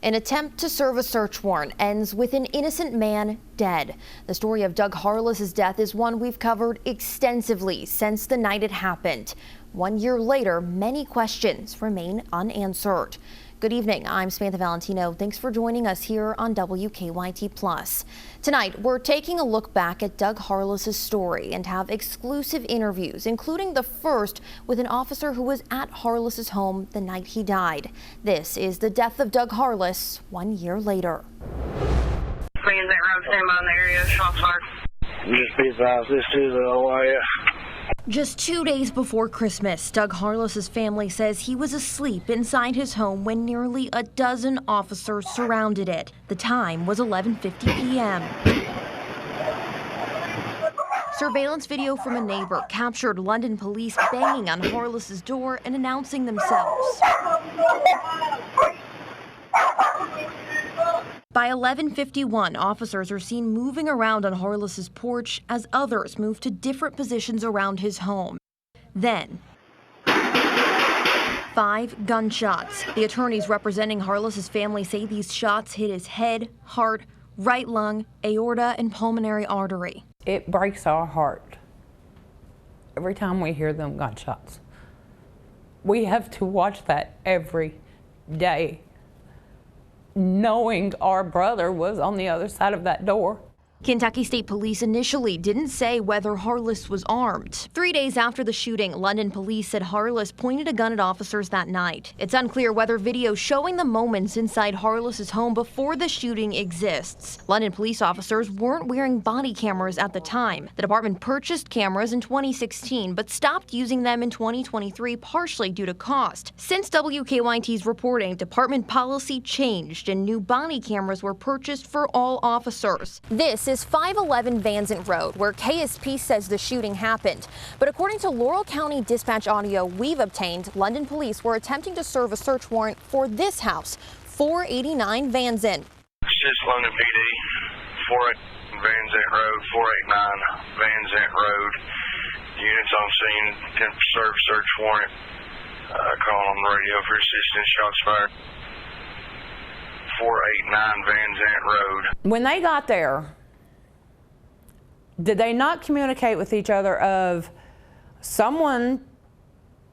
An attempt to serve a search warrant ends with an innocent man dead. The story of Doug Harless's death is one we've covered extensively since the night it happened. 1 year later, many questions remain unanswered. Good evening, I'm Samantha Valentino. Thanks for joining us here on WKYT+. Tonight, we're taking a look back at Doug Harless's story and have exclusive interviews, including the first with an officer who was at Harless's home the night he died. This is the death of Doug Harless 1 year later. Friends that road stand by in the area, shots fired. Just be advised, this is the OIF. Just 2 days before Christmas, Doug Harless's family says he was asleep inside his home when nearly a dozen officers surrounded it. The time was 11:50 p.m. Surveillance video from a neighbor captured London police banging on Harless's door and announcing themselves. By 11:51, officers are seen moving around on Harless's porch as others move to different positions around his home. Then, 5 gunshots. The attorneys representing Harless's family say these shots hit his head, heart, right lung, aorta, and pulmonary artery. It breaks our heart every time we hear them gunshots. We have to watch that every day, knowing our brother was on the other side of that door. Kentucky State Police initially didn't say whether Harless was armed. 3 days after the shooting, London police said Harless pointed a gun at officers that night. It's unclear whether video showing the moments inside Harless's home before the shooting exists. London police officers weren't wearing body cameras at the time. The department purchased cameras in 2016, but stopped using them in 2023, partially due to cost. Since WKYT's reporting, department policy changed and new body cameras were purchased for all officers. This is 511 Van Zant Road, where KSP says the shooting happened. But according to Laurel County dispatch audio we've obtained, London police were attempting to serve a search warrant for this house, 489 Van Zant. It's just London PD, 489 Van Zant Road, 489 Van Zant Road. Units on scene, attempt to serve search warrant. Call on the radio for assistance, shots fired. 489 Van Zant Road. When they got there, did they not communicate with each other of someone,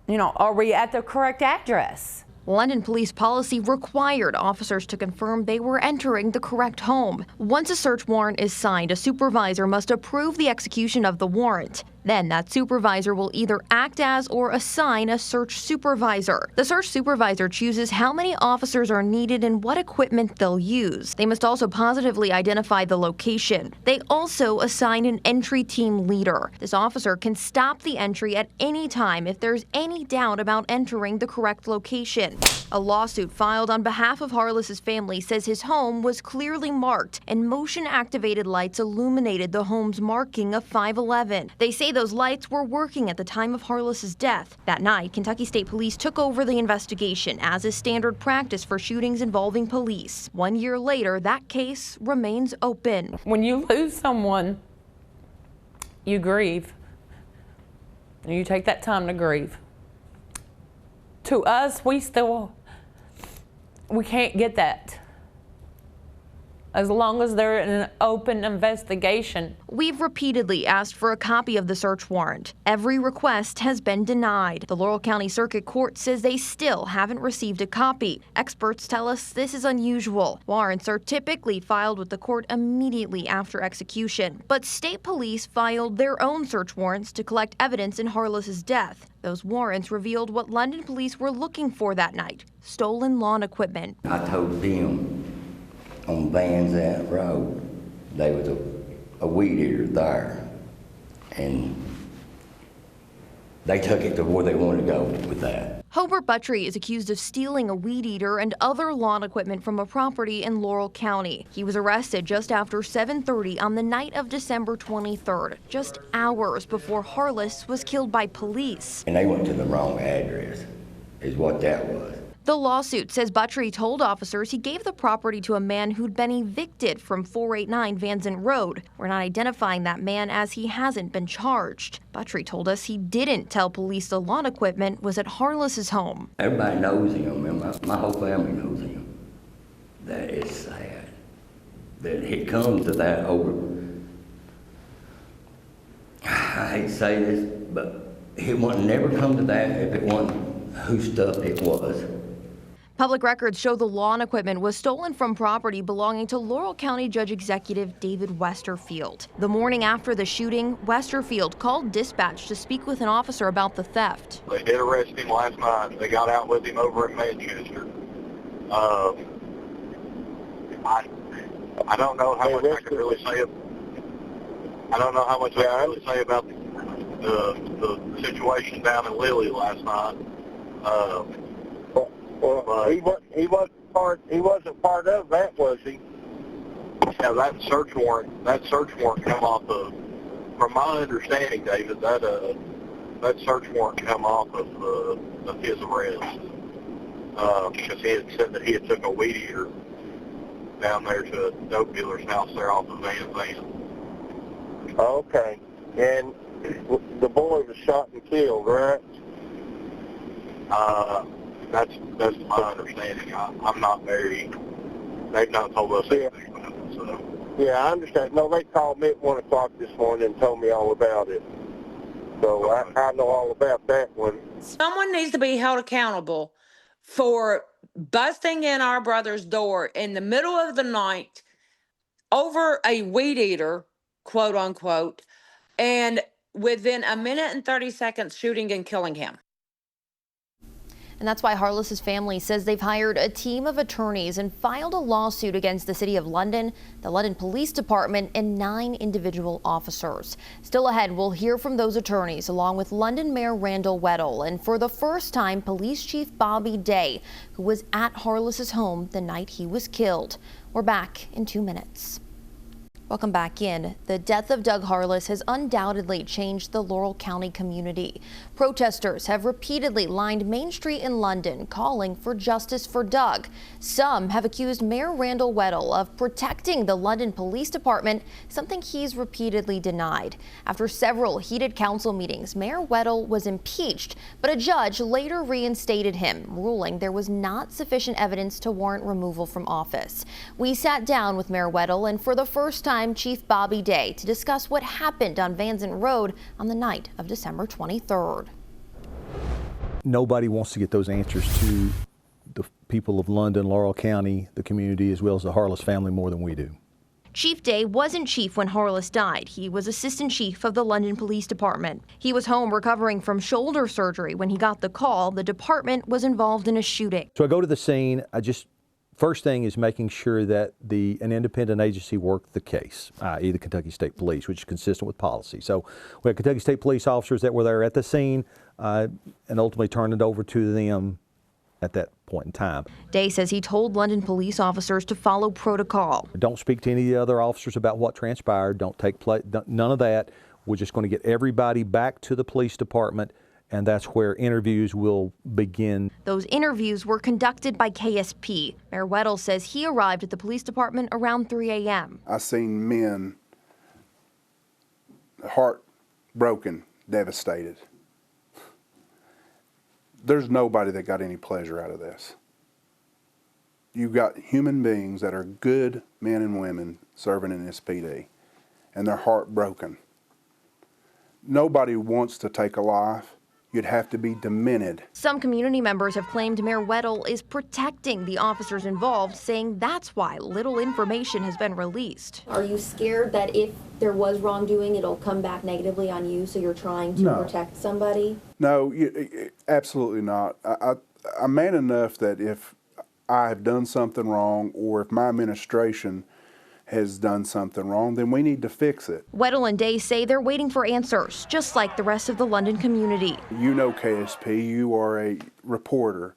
are we at the correct address? London police policy required officers to confirm they were entering the correct home. Once a search warrant is signed, a supervisor must approve the execution of the warrant. Then that supervisor will either act as or assign a search supervisor. The search supervisor chooses how many officers are needed and what equipment they'll use. They must also positively identify the location. They also assign an entry team leader. This officer can stop the entry at any time if there's any doubt about entering the correct location. A lawsuit filed on behalf of Harless's family says his home was clearly marked and motion-activated lights illuminated the home's marking of 511. They say those lights were working at the time of Harless's death. That night, Kentucky State Police took over the investigation, as is standard practice for shootings involving police. 1 year later, that case remains open. When you lose someone, you grieve. You take that time to grieve. To us, we can't get that. As long as they're in an open investigation. We've repeatedly asked for a copy of the search warrant. Every request has been denied. The Laurel County Circuit Court says they still haven't received a copy. Experts tell us this is unusual. Warrants are typically filed with the court immediately after execution. But state police filed their own search warrants to collect evidence in Harless's death. Those warrants revealed what London police were looking for that night: stolen lawn equipment. I told them on Van Zant Road, there was a weed eater there, and they took it to where they wanted to go with that. Hobart Buttry is accused of stealing a weed eater and other lawn equipment from a property in Laurel County. He was arrested just after 7:30 on the night of December 23rd, just hours before Harless was killed by police. And they went to the wrong address, is what that was. The lawsuit says Buttry told officers he gave the property to a man who'd been evicted from 489 Van Zant Road. We're not identifying that man as he hasn't been charged. Buttry told us he didn't tell police the lawn equipment was at Harless's home. Everybody knows him, and my whole family knows him. That is sad. That it comes to that over. I hate to say this, but it would never come to that if it wasn't whose stuff it was. Public records show the lawn equipment was stolen from property belonging to Laurel County Judge Executive David Westerfield. The morning after the shooting, Westerfield called dispatch to speak with an officer about the theft. They did arrest him last night. They got out with him over in Manchester. I don't know how much I can really say. I don't know how much I can really say about the situation down in Lilly last night. Well, he wasn't part of that, was he? Yeah, that search warrant come off of, from my understanding, David, that search warrant come off of his arrest. Because he had said that he had took a weed eater down there to a dope dealer's house there off of Van. Okay. And the boy was shot and killed, right? That's my understanding. I'm not very. They've not told us anything about it. So. Yeah, I understand. No, they called me at 1 o'clock this morning and told me all about it. So okay. I know all about that one. Someone needs to be held accountable for busting in our brother's door in the middle of the night over a weed eater, quote unquote, and within a minute and 30 seconds shooting and killing him. And that's why Harless's family says they've hired a team of attorneys and filed a lawsuit against the City of London, the London Police Department, and 9 individual officers. Still ahead, we'll hear from those attorneys along with London Mayor Randall Weddle and for the first time, Police Chief Bobby Day, who was at Harless's home the night he was killed. We're back in 2 minutes. Welcome back in. The death of Doug Harless has undoubtedly changed the Laurel County community. Protesters have repeatedly lined Main Street in London, calling for justice for Doug. Some have accused Mayor Randall Weddle of protecting the London Police Department, something he's repeatedly denied. After several heated council meetings, Mayor Weddle was impeached, but a judge later reinstated him, ruling there was not sufficient evidence to warrant removal from office. We sat down with Mayor Weddle and for the first time Chief Bobby Day to discuss what happened on Van Zant Road on the night of December 23rd. Nobody wants to get those answers to the people of London, Laurel County, the community, as well as the Harless family more than we do. Chief Day wasn't chief when Harless died. He was assistant chief of the London Police Department. He was home recovering from shoulder surgery when he got the call the department was involved in a shooting. So I go to the scene. First thing is making sure that an independent agency worked the case, i.e. the Kentucky State Police, which is consistent with policy. So we had Kentucky State Police officers that were there at the scene and ultimately turned it over to them at that point in time. Day says he told London police officers to follow protocol. Don't speak to any of the other officers about what transpired. Don't take place, none of that. We're just going to get everybody back to the police department, and that's where interviews will begin. Those interviews were conducted by KSP. Mayor Weddle says he arrived at the police department around 3 a.m. I seen men heartbroken, devastated. There's nobody that got any pleasure out of this. You've got human beings that are good men and women serving in this PD, and they're heartbroken. Nobody wants to take a life. You'd have to be demented. Some community members have claimed Mayor Weddle is protecting the officers involved, saying that's why little information has been released. Are you scared that if there was wrongdoing, it'll come back negatively on you, so you're trying to protect somebody? No, absolutely not. I'm man enough that if I have done something wrong or if my administration has done something wrong, then we need to fix it. Weddle and Day say they're waiting for answers, just like the rest of the London community. You know KSP, you are a reporter.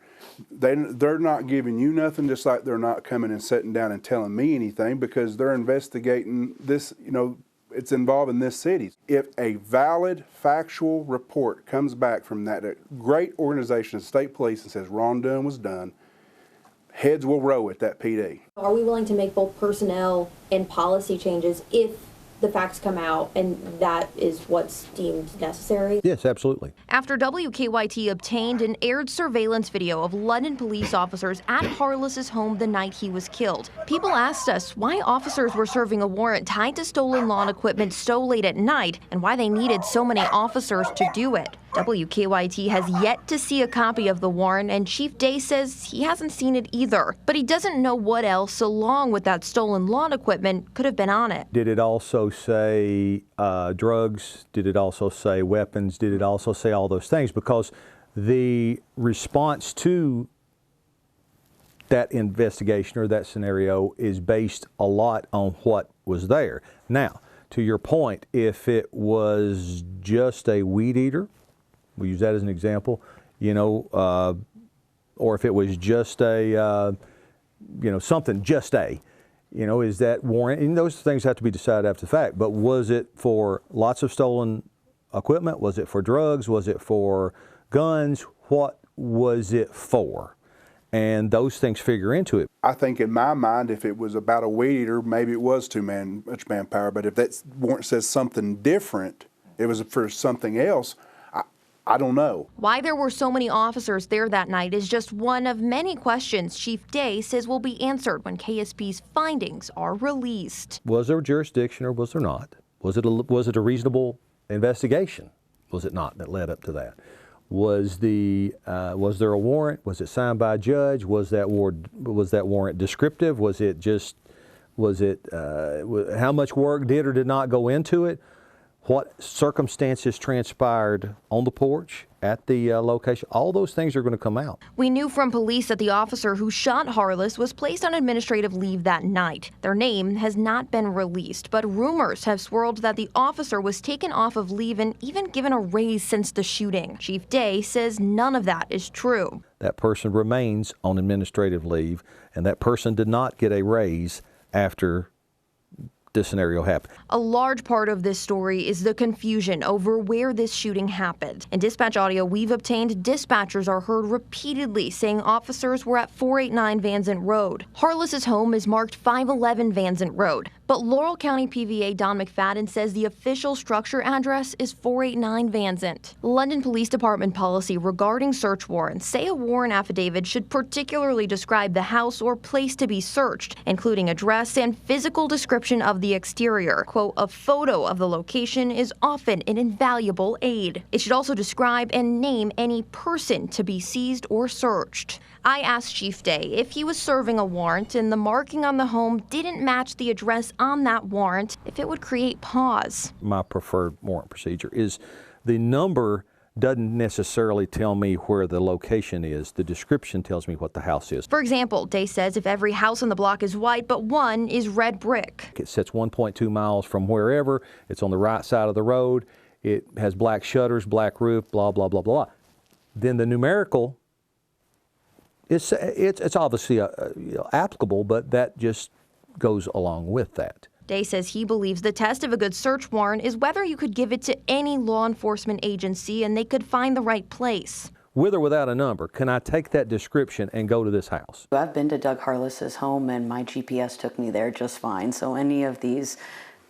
They're not giving you nothing, just like they're not coming and sitting down and telling me anything, because they're investigating this, it's involving this city. If a valid, factual report comes back from that great organization, the state police, and says wrongdoing was done, heads will roll at that PD. Are we willing to make both personnel and policy changes if the facts come out and that is what's deemed necessary? Yes, absolutely. After WKYT obtained and aired surveillance video of London police officers at Harless's home the night he was killed, people asked us why officers were serving a warrant tied to stolen lawn equipment so late at night and why they needed so many officers to do it. WKYT has yet to see a copy of the warrant, and Chief Day says he hasn't seen it either. But he doesn't know what else, along with that stolen lawn equipment, could have been on it. Did it also say drugs? Did it also say weapons? Did it also say all those things? Because the response to that investigation or that scenario is based a lot on what was there. Now, to your point, if it was just a weed eater, we'll use that as an example, or if it was just a, something, is that warrant? And those things have to be decided after the fact. But was it for lots of stolen equipment? Was it for drugs? Was it for guns? What was it for? And those things figure into it. I think in my mind, if it was about a weed eater, maybe it was much manpower. But if that warrant says something different, it was for something else, I don't know. Why there were so many officers there that night is just one of many questions Chief Day says will be answered when KSP's findings are released. Was there jurisdiction or was there not? Was it a reasonable investigation? Was it not that led up to that? Was there a warrant? Was it signed by a judge? Was that warrant descriptive? How much work did or did not go into it? What circumstances transpired on the porch, at the location? All those things are going to come out. We knew from police that the officer who shot Harless was placed on administrative leave that night. Their name has not been released, but rumors have swirled that the officer was taken off of leave and even given a raise since the shooting. Chief Day says none of that is true. That person remains on administrative leave, and that person did not get a raise after this scenario happened. A large part of this story is the confusion over where this shooting happened. In dispatch audio we've obtained, dispatchers are heard repeatedly saying officers were at 489 Van Zant Road. Harless's home is marked 511 Van Zant Road, but Laurel County PVA Don McFadden says the official structure address is 489 Van Zant. London Police Department policy regarding search warrants say a warrant affidavit should particularly describe the house or place to be searched, including address and physical description of the exterior. Quote, a photo of the location is often an invaluable aid. It should also describe and name any person to be seized or searched. I asked Chief Day if he was serving a warrant and the marking on the home didn't match the address on that warrant, if it would create pause. My preferred warrant procedure is the number doesn't necessarily tell me where the location is. The description tells me what the house is. For example, Day says if every house on the block is white, but one is red brick. It sits 1.2 miles from wherever. It's on the right side of the road. It has black shutters, black roof, blah, blah, blah, blah. Then the numerical, it's obviously applicable, but that just goes along with that. Day says he believes the test of a good search warrant is whether you could give it to any law enforcement agency and they could find the right place. With or without a number, can I take that description and go to this house? I've been to Doug Harless's home and my GPS took me there just fine. So any of these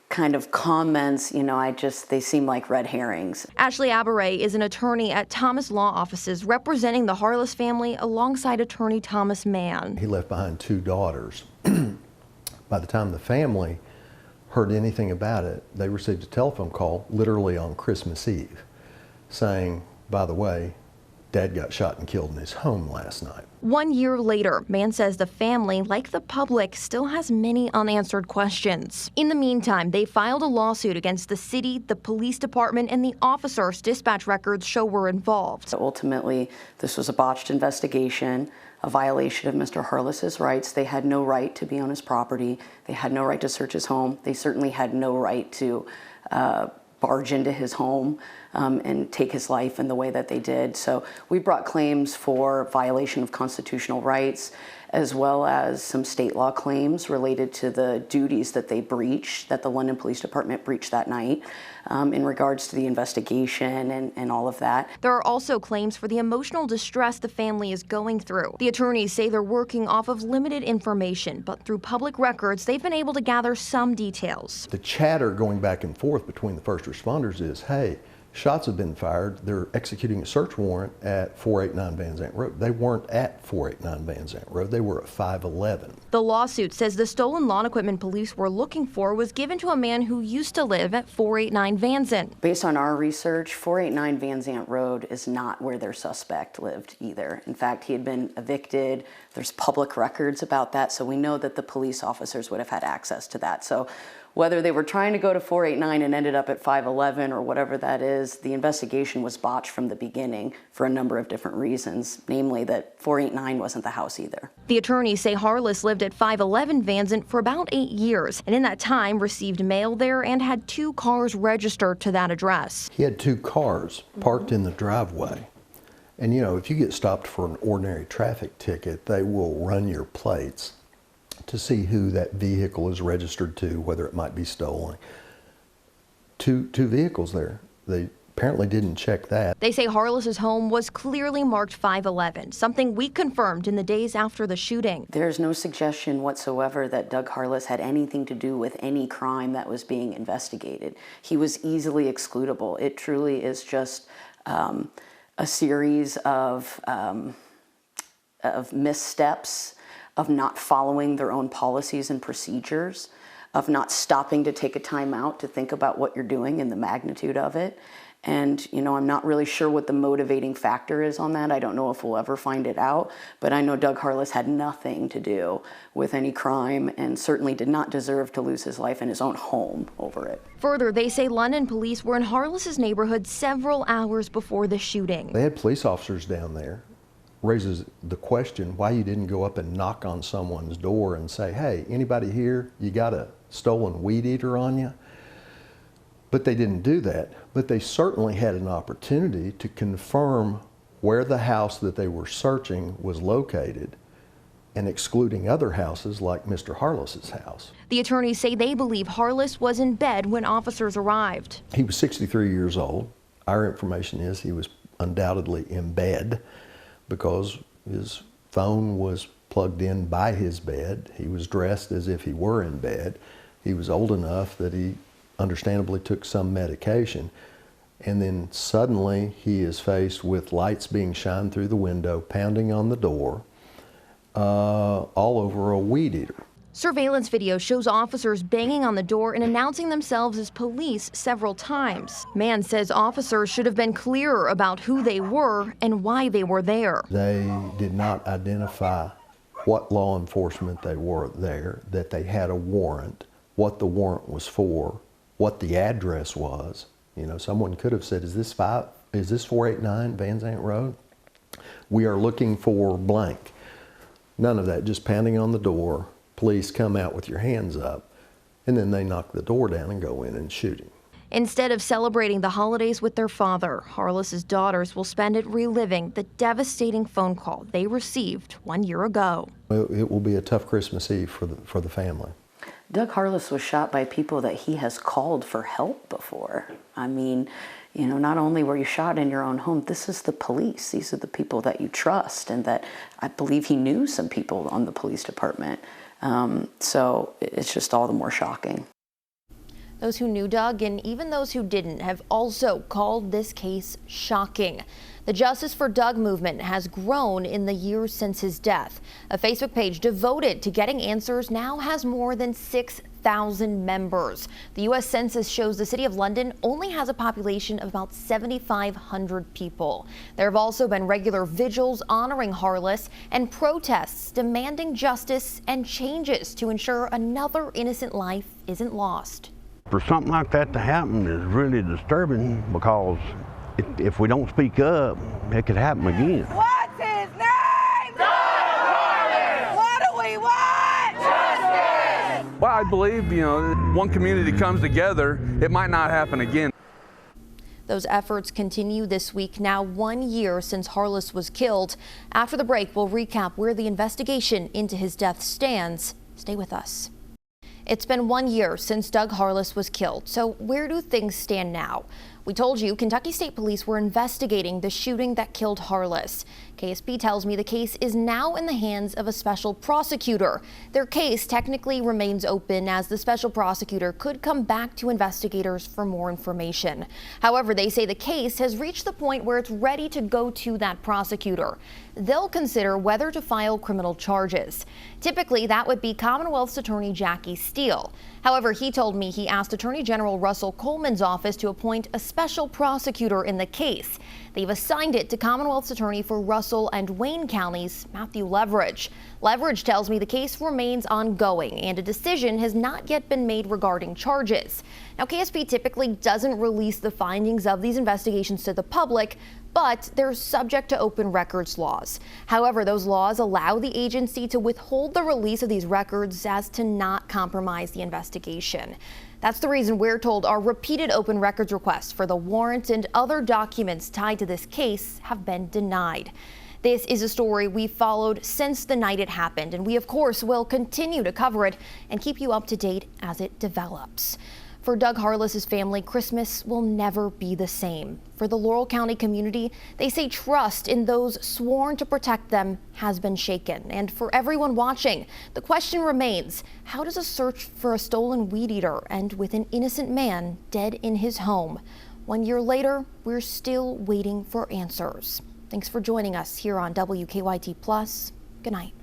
kind of comments, they seem like red herrings. Ashley Abaray is an attorney at Thomas Law Offices representing the Harless family alongside attorney Thomas Mann. He left behind 2 daughters. By the time the family heard anything about it, they received a telephone call literally on Christmas Eve saying, by the way, Dad got shot and killed in his home last night. 1 year later, Mann says the family, like the public, still has many unanswered questions. In the meantime, they filed a lawsuit against the city, the police department, and the officers dispatch records show were involved. Ultimately, this was a botched investigation, a violation of Mr. Harless's rights. They had no right to be on his property. They had no right to search his home. They certainly had no right to barge into his home. and take his life in the way that they did. So we brought claims for violation of constitutional rights, as well as some state law claims related to the duties that they breached, that the London Police Department breached that night, in regards to the investigation and all of that. There are also claims for the emotional distress the family is going through. The attorneys say they're working off of limited information, but through public records, they've been able to gather some details. The chatter going back and forth between the first responders is, hey, shots have been fired. They're executing a search warrant at 489 Van Zant Road. They weren't at 489 Van Zant Road. They were at 511. The lawsuit says the stolen lawn equipment police were looking for was given to a man who used to live at 489 Van Zant. Based on our research, 489 Van Zant Road is not where their suspect lived either. In fact, he had been evicted. There's public records about that, so we know that the police officers would have had access to that. So whether they were trying to go to 489 and ended up at 511 or whatever that is, the investigation was botched from the beginning for a number of different reasons, namely that 489 wasn't the house either. The attorneys say Harless lived at 511 Van Zant for about 8 years, and in that time received mail there and had 2 cars registered to that address. He had 2 cars parked in the driveway. And you know, if you get stopped for an ordinary traffic ticket, they will run your plates to see who that vehicle is registered to, whether it might be stolen. Two vehicles there. They apparently didn't check that. They say Harless's home was clearly marked 511, something we confirmed in the days after the shooting. There's no suggestion whatsoever that Doug Harless had anything to do with any crime that was being investigated. He was easily excludable. It truly is just a series of missteps, of not following their own policies and procedures, of not stopping to take a time out to think about what you're doing and the magnitude of it. And, you know, I'm not really sure what the motivating factor is on that. I don't know if we'll ever find it out, but I know Doug Harless had nothing to do with any crime and certainly did not deserve to lose his life in his own home over it. Further, they say London police were in Harless's neighborhood several hours before the shooting. They had police officers down there. Raises the question why you didn't go up and knock on someone's door and say, hey, anybody here? You got a stolen weed eater on you? But they didn't do that. But they certainly had an opportunity to confirm where the house that they were searching was located and excluding other houses like Mr. Harless's house. The attorneys say they believe Harless was in bed when officers arrived. He was 63 years old. Our information is he was undoubtedly in bed, because his phone was plugged in by his bed. He was dressed as if he were in bed. He was old enough that he understandably took some medication. And then suddenly he is faced with lights being shined through the window, pounding on the door, all over a weed eater. Surveillance video shows officers banging on the door and announcing themselves as police several times. Mann says officers should have been clearer about who they were and why they were there. They did not identify what law enforcement they were there, that they had a warrant, what the warrant was for, what the address was. You know, someone could have said, is this 489 Van Zant Road? We are looking for blank. None of that, just pounding on the door. Police come out with your hands up, and then they knock the door down and go in and shoot him. Instead of celebrating the holidays with their father, Harless's daughters will spend it reliving the devastating phone call they received 1 year ago. It will be a tough Christmas Eve for the family. Doug Harless was shot by people that he has called for help before. I mean, you know, not only were you shot in your own home, this is the police. These are the people that you trust, and that I believe he knew some people on the police department. So it's just all the more shocking. Those who knew Doug and even those who didn't have also called this case shocking. The Justice for Doug movement has grown in the years since his death. A Facebook page devoted to getting answers now has more than 6,000 members. The U.S. Census shows the city of London only has a population of about 7,500 people. There have also been regular vigils honoring Harless and protests demanding justice and changes to ensure another innocent life isn't lost. For something like that to happen is really disturbing, because if we don't speak up, it could happen again. What's his name? Doug Harless! What do we want? Justice! Well, I believe, one community comes together, it might not happen again. Those efforts continue this week, now 1 year since Harless was killed. After the break, we'll recap where the investigation into his death stands. Stay with us. It's been 1 year since Doug Harless was killed, so where do things stand now? We told you Kentucky State Police were investigating the shooting that killed Harless. KSP tells me the case is now in the hands of a special prosecutor. Their case technically remains open as the special prosecutor could come back to investigators for more information. However, they say the case has reached the point where it's ready to go to that prosecutor. They'll consider whether to file criminal charges. Typically, that would be Commonwealth's Attorney Jackie Steele. However, he told me he asked Attorney General Russell Coleman's office to appoint a special prosecutor in the case. They've assigned it to Commonwealth's Attorney for Russell and Wayne counties, Matthew Leverage. Leverage tells me the case remains ongoing and a decision has not yet been made regarding charges. Now, KSP typically doesn't release the findings of these investigations to the public, but they're subject to open records laws. However, those laws allow the agency to withhold the release of these records as to not compromise the investigation. That's the reason we're told our repeated open records requests for the warrant and other documents tied to this case have been denied. This is a story we followed since the night it happened, and we of course will continue to cover it and keep you up to date as it develops. For Doug Harless's family, Christmas will never be the same. For the Laurel County community, they say trust in those sworn to protect them has been shaken. And for everyone watching, the question remains, how does a search for a stolen weed eater end with an innocent man dead in his home? 1 year later, we're still waiting for answers. Thanks for joining us here on WKYT Plus. Good night.